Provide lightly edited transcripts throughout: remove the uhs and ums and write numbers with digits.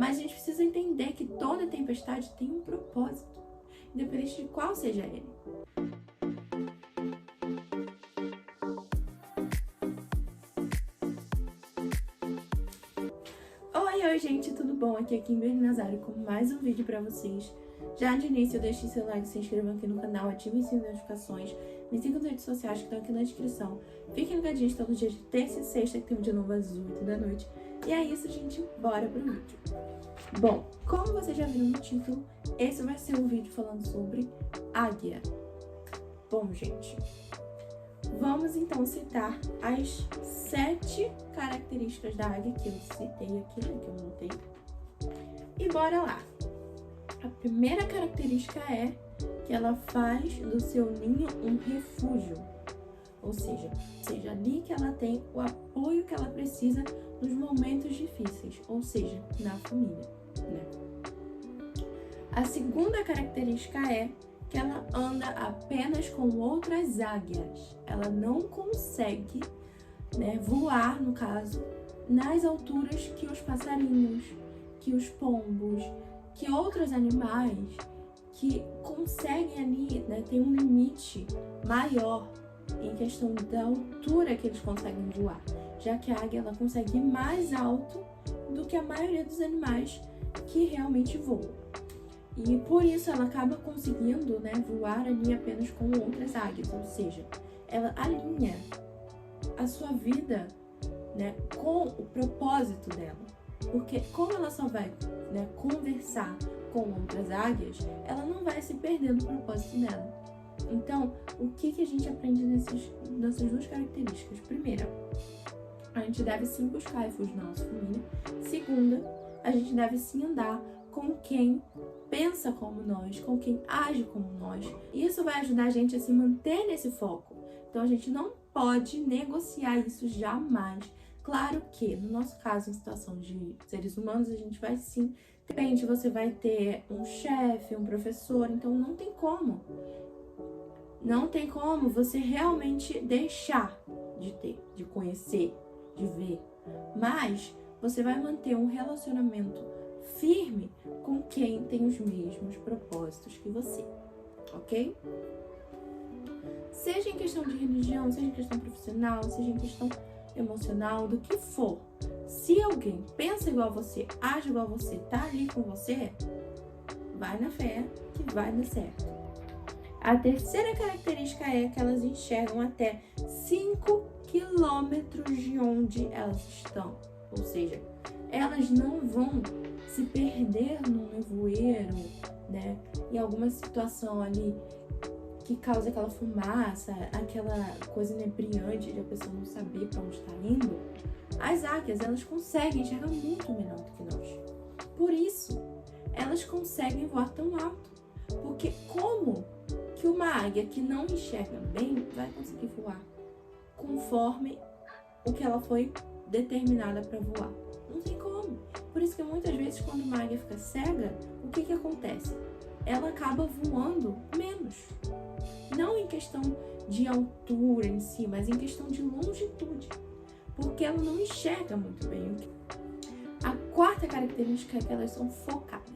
Mas a gente precisa entender que toda tempestade tem um propósito, independente de qual seja ele. Oi gente, tudo bom? Aqui é Kimberly Nazário com mais um vídeo pra vocês. Já de início, deixe seu like, se inscreva aqui no canal, ative as notificações, me sigam nas redes sociais que estão aqui na descrição. Fiquem ligadinhos todos os dias de terça e sexta, que tem um dia novo às 8 da noite. E é isso, gente, bora pro vídeo. Bom, como vocês já viram no título, esse vai ser um vídeo falando sobre águia. Bom, gente, vamos então citar as 7 características da águia que eu citei aqui, né, que eu montei. E bora lá! A primeira característica é que ela faz do seu ninho um refúgio. Ou seja, ali que ela tem o apoio que ela precisa nos momentos difíceis, ou seja, na família, né? A segunda característica é que ela anda apenas com outras águias. Ela não consegue, né, voar, no caso, nas alturas que os passarinhos, que os pombos, que outros animais que conseguem ali, né, tem um limite maior em questão da altura que eles conseguem voar, já que a águia ela consegue ir mais alto do que a maioria dos animais que realmente voam. E por isso ela acaba conseguindo, né, voar ali apenas com outras águias, ou seja, ela alinha a sua vida, né, com o propósito dela. Porque como ela só vai, né, conversar com outras águias, ela não vai se perder no propósito dela. Então, o que a gente aprende nessas duas características? Primeira, a gente deve sim buscar refúgio na nossa família. Segunda, a gente deve sim andar com quem pensa como nós, com quem age como nós. Isso vai ajudar a gente a se manter nesse foco. Então, a gente não pode negociar isso jamais. Claro que, no nosso caso, em situação de seres humanos, a gente vai sim. De repente, você vai ter um chefe, um professor, então não tem como. Não tem como você realmente deixar de ter, de conhecer, de ver. Mas você vai manter um relacionamento firme com quem tem os mesmos propósitos que você, ok? Seja em questão de religião, seja em questão profissional, seja em questão emocional, do que for. Se alguém pensa igual a você, age igual a você, tá ali com você, vai na fé que vai dar certo. A terceira característica é que elas enxergam até 5 quilômetros de onde elas estão. Ou seja, elas não vão se perder num nevoeiro, né? Em alguma situação ali que causa aquela fumaça, aquela coisa inebriante de a pessoa não saber para onde está indo. As águias, elas conseguem enxergar muito melhor do que nós. Por isso, elas conseguem voar tão alto. Porque como que uma águia que não enxerga bem vai conseguir voar conforme o que ela foi determinada para voar? Não tem como. Por isso que muitas vezes quando uma águia fica cega, o que acontece? Ela acaba voando menos. Não em questão de altura em si, mas em questão de longitude. Porque ela não enxerga muito bem. A quarta característica é que elas são focadas.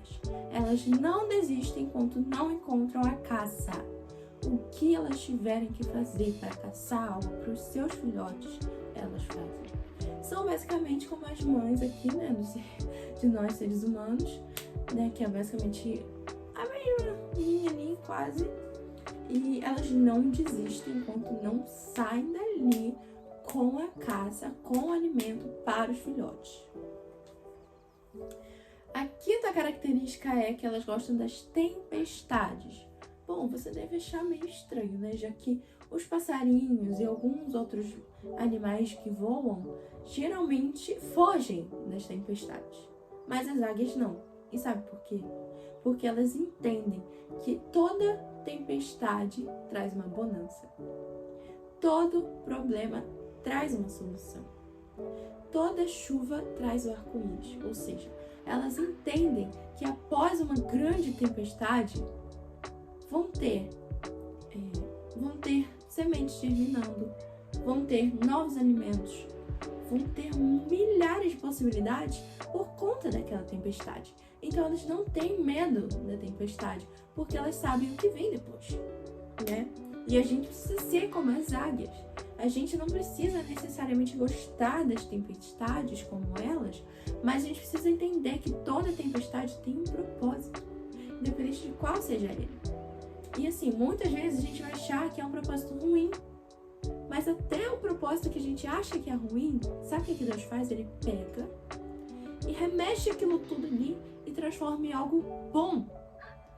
Elas não desistem enquanto não encontram a caça. O que elas tiverem que fazer para caçar algo para os seus filhotes, elas fazem. São basicamente como as mães aqui, né, de nós seres humanos, né, que é basicamente a mesma linha ali, quase. E elas não desistem enquanto não saem dali com a caça, com o alimento para os filhotes. A quinta característica é que elas gostam das tempestades. Bom, você deve achar meio estranho, né? Já que os passarinhos e alguns outros animais que voam geralmente fogem das tempestades. Mas as águias não. E sabe por quê? Porque elas entendem que toda tempestade traz uma bonança. Todo problema traz uma solução. Toda chuva traz o arco-íris. Ou seja, elas entendem que após uma grande tempestade vão ter sementes germinando, vão ter novos alimentos, vão ter milhares de possibilidades por conta daquela tempestade. Então elas não têm medo da tempestade, porque elas sabem o que vem depois, né? E a gente precisa ser como as águias. A gente não precisa necessariamente gostar das tempestades como elas, mas a gente precisa entender que toda tempestade tem um propósito, independente de qual seja ele. E assim, muitas vezes a gente vai achar que é um propósito ruim, mas até o propósito que a gente acha que é ruim, sabe o que Deus faz? Ele pega e remexe aquilo tudo ali e transforma em algo bom.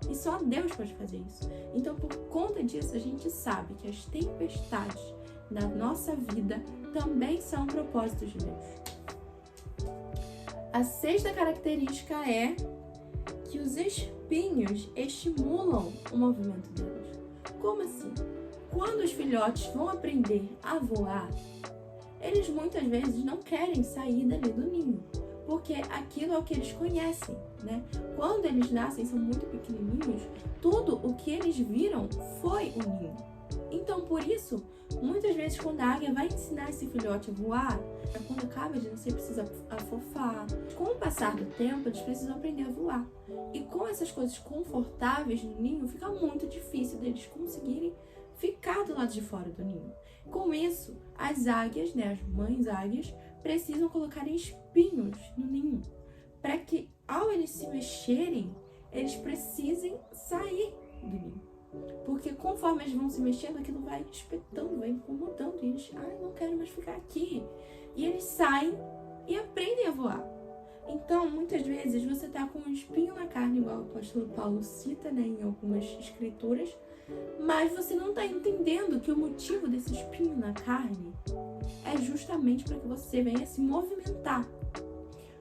E só Deus pode fazer isso. Então, por conta disso, a gente sabe que as tempestades da nossa vida também são propósitos de Deus. A sexta característica é que os espinhos estimulam o movimento deles. Como assim? Quando os filhotes vão aprender a voar, eles muitas vezes não querem sair dali do ninho, porque aquilo é o que eles conhecem, né? Quando eles nascem, são muito pequenininhos, tudo o que eles viram foi o ninho. Então, por isso, muitas vezes quando a águia vai ensinar esse filhote a voar, quando acaba de nascer, precisa afofar. Com o passar do tempo, eles precisam aprender a voar. E com essas coisas confortáveis no ninho, fica muito difícil deles conseguirem ficar do lado de fora do ninho. Com isso, as águias, né, as mães águias, precisam colocar espinhos no ninho, para que ao eles se mexerem, eles precisem sair do ninho. Porque conforme eles vão se mexendo, aquilo vai espetando, vai incomodando, e eles, não quero mais ficar aqui. E eles saem e aprendem a voar. Então, muitas vezes, você tá com um espinho na carne, igual o apóstolo Paulo cita, né, em algumas escrituras, mas você não tá entendendo que o motivo desse espinho na carne é justamente para que você venha se movimentar.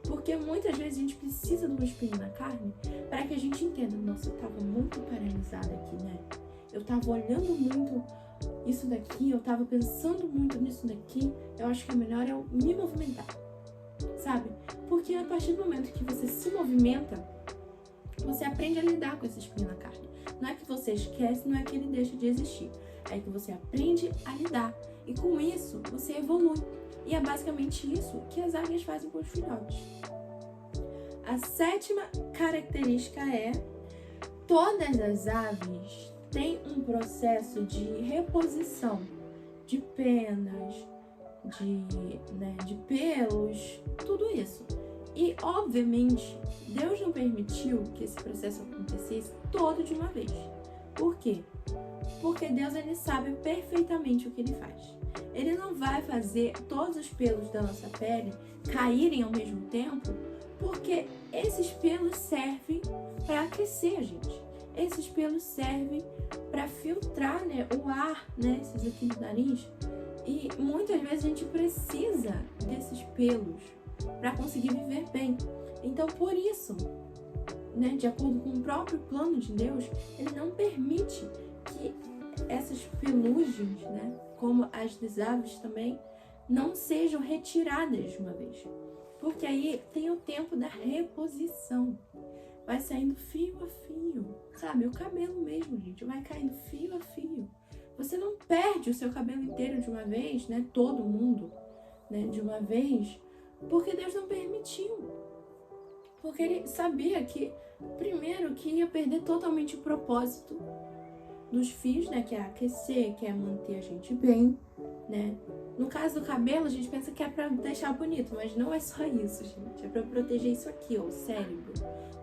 Porque muitas vezes a gente precisa de um espinho na carne para que a gente entenda, nossa, eu tava muito paralisada aqui, né? Eu tava olhando muito isso daqui, eu tava pensando muito nisso daqui, eu acho que é melhor eu me movimentar, sabe? Porque a partir do momento que você se movimenta, você aprende a lidar com esse espinho na carne. Não é que você esquece, não é que ele deixa de existir, é que você aprende a lidar. E com isso, você evolui. E é basicamente isso que as águias fazem com os filhotes. A sétima característica é: todas as aves têm um processo de reposição de penas, de pelos, tudo isso. E, obviamente, Deus não permitiu que esse processo acontecesse todo de uma vez. Por quê? Porque Deus, ele sabe perfeitamente o que ele faz. Ele não vai fazer todos os pelos da nossa pele caírem ao mesmo tempo, porque esses pelos servem para aquecer a gente. Esses pelos servem para filtrar, né, o ar, né, esses aqui do nariz. E muitas vezes a gente precisa desses pelos para conseguir viver bem. Então, por isso, né, de acordo com o próprio plano de Deus, ele não permite que essas pelugens, né, como as das aves também, não sejam retiradas de uma vez. Porque aí tem o tempo da reposição. Vai saindo fio a fio, sabe? O cabelo mesmo, gente, vai caindo fio a fio. Você não perde o seu cabelo inteiro de uma vez, né? Todo mundo, né? De uma vez, porque Deus não permitiu. Porque ele sabia que, primeiro, que ia perder totalmente o propósito dos fios, né? Que é aquecer, que é manter a gente bem, né? No caso do cabelo, a gente pensa que é pra deixar bonito, mas não é só isso, gente. É pra proteger isso aqui, ó, o cérebro.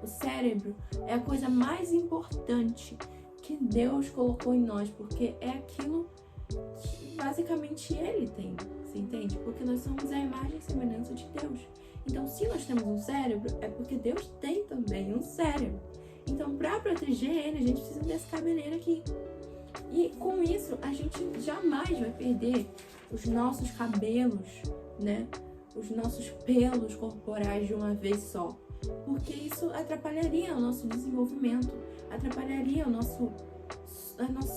O cérebro é a coisa mais importante que Deus colocou em nós, porque é aquilo que basicamente Ele tem, você entende? Porque nós somos a imagem e semelhança de Deus. Então, se nós temos um cérebro, é porque Deus tem também um cérebro. Então, para proteger Ele, a gente precisa desse cabeleiro aqui. E com isso, a gente jamais vai perder os nossos cabelos, né? Os nossos pelos corporais de uma vez só. Porque isso atrapalharia o nosso desenvolvimento, atrapalharia a nossa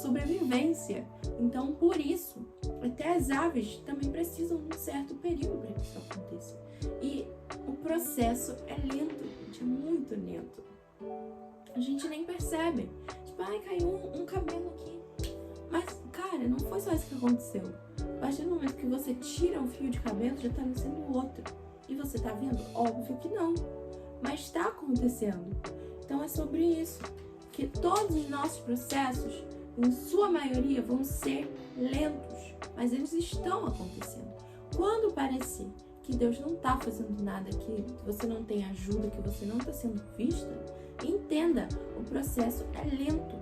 sobrevivência. Então, por isso, até as aves também precisam de um certo período para que isso aconteça. E o processo é lento, gente, é muito lento. A gente nem percebe. Tipo, caiu um cabelo aqui. Mas, cara, não foi só isso que aconteceu. partir do momento que você tira um fio de cabelo, já tá nascendo outro. E você tá vendo? Óbvio que não. Mas está acontecendo. Então é sobre isso. Que todos os nossos processos, em sua maioria, vão ser lentos. Mas eles estão acontecendo. Quando parecer que Deus não está fazendo nada, que você não tem ajuda, que você não está sendo vista, entenda, o processo é lento,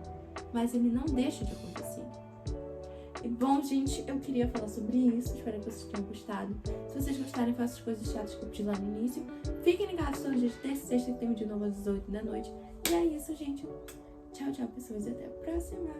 mas ele não deixa de acontecer. E bom, gente, eu queria falar sobre isso, espero que vocês tenham gostado. Se vocês gostarem, façam as coisas chatas que eu pedi lá no início. Fiquem ligados todos os dias, terça e sexta, que tem um de novo às 18 da noite. E é isso, gente. Tchau, tchau, pessoas, e até a próxima.